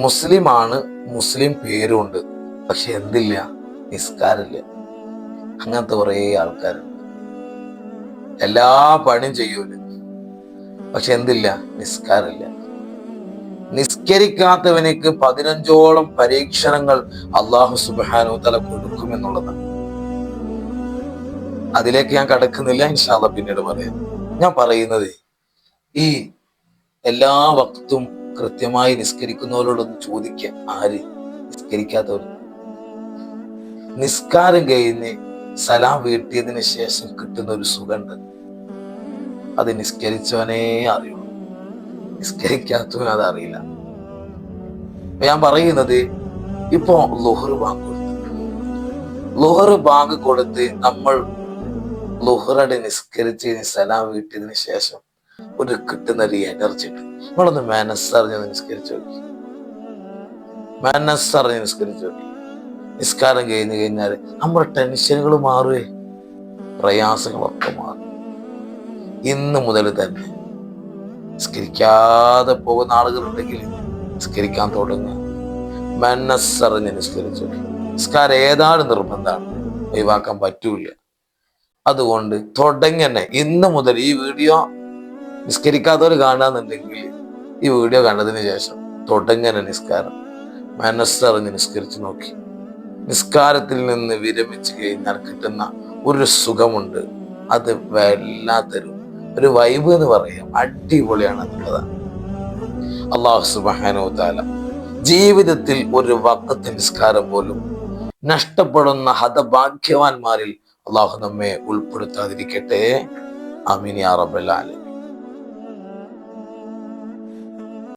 മുസ്ലിമാണ്, മുസ്ലിം പേരുണ്ട്, പക്ഷെ എന്തില്ല? നിസ്കാരമില്ല. അങ്ങനത്തെ കുറേ ആൾക്കാരുണ്ട്. എല്ലാ പണിയും ചെയ്യൂല, പക്ഷെ എന്തില്ല? നിസ്കാരമില്ല. നിസ്കരിക്കാത്തവനിക്ക് 15ഓളം പരീക്ഷണങ്ങൾ അള്ളാഹു സുബ്ഹാനഹു വ തആല കൊടുക്കുമെന്നുള്ളതാണ്. അതിലേക്ക് ഞാൻ കടക്കുന്നില്ല, ഇൻഷാ അല്ലാഹ് പിന്നീട് പറയാം. ഞാൻ പറയുന്നത്, ഈ എല്ലാ വക്തും കൃത്യമായി നിസ്കരിക്കുന്നവരോടൊന്ന് ചോദിക്കുക. ആര്? നിസ്കരിക്കാത്തവർ. നിസ്കാരം കഴിഞ്ഞ് സലാം വീട്ടിയതിന് ശേഷം കിട്ടുന്ന ഒരു സുഖമുണ്ട്, അത് നിസ്കരിച്ചവനേ അറിയുള്ളൂ, നിസ്കരിക്കാത്തവൻ അത് അറിയില്ല. ഞാൻ പറയുന്നത്, ഇപ്പൊ ളുഹർ ബാങ്ക് കൊടുത്ത് നമ്മൾ ളുഹറടെ നിസ്കരിച്ച് സലാം വീട്ടിയതിന് ശേഷം ഒരു കിട്ടുന്ന ഒരു എനർജി ഉണ്ട്. നമ്മളൊന്ന് മനസ്സറിഞ്ഞ് നിസ്കരിച്ചു നോക്കി. നിസ്കാരം കഴിഞ്ഞ് കഴിഞ്ഞാൽ നമ്മുടെ ടെൻഷനുകൾ മാറുകയെ, പ്രയാസങ്ങളൊക്കെ മാറും. ഇന്ന് മുതൽ തന്നെ നിസ്കരിക്കാതെ പോകുന്ന ആളുകളുണ്ടെങ്കിൽ നിസ്കരിക്കാൻ തുടങ്ങുക. മനസ്സറിഞ്ഞ് നിസ്കരിച്ചു. നിസ്കാരം ഏതാണ് നിർബന്ധമാണ്, ഒഴിവാക്കാൻ പറ്റൂല. അതുകൊണ്ട് തുടങ്ങനെ ഇന്ന് മുതൽ ഈ വീഡിയോ നിസ്കരിക്കാത്തവർ കാണാന്നുണ്ടെങ്കിൽ ഈ വീഡിയോ കണ്ടതിന് ശേഷം തുടങ്ങനെ നിസ്കാരം മനസ്സറിഞ്ഞ് നിസ്കരിച്ചു നോക്കി. നിസ്കാരത്തിൽ നിന്ന് വിരമിച്ചു കഴിഞ്ഞാൽ കിട്ടുന്ന ഒരു സുഖമുണ്ട്, അത് വല്ലാത്തൊരു വൈബ് എന്ന് പറയാം, അടിപൊളിയാണ് എന്നുള്ളതാണ്. അല്ലാഹു സുബ്ഹാനഹു വ തആല ജീവിതത്തിൽ ഒരു വഖത്ത് നിസ്കാരം പോലും നഷ്ടപ്പെടുന്ന ഹതഭാഗ്യവാന്മാരിൽ അള്ളാഹു നമ്മെ ഉൾപ്പെടുത്താതിരിക്കട്ടെ. ആമീൻ യാ റബ്ബൽ ആലമീൻ.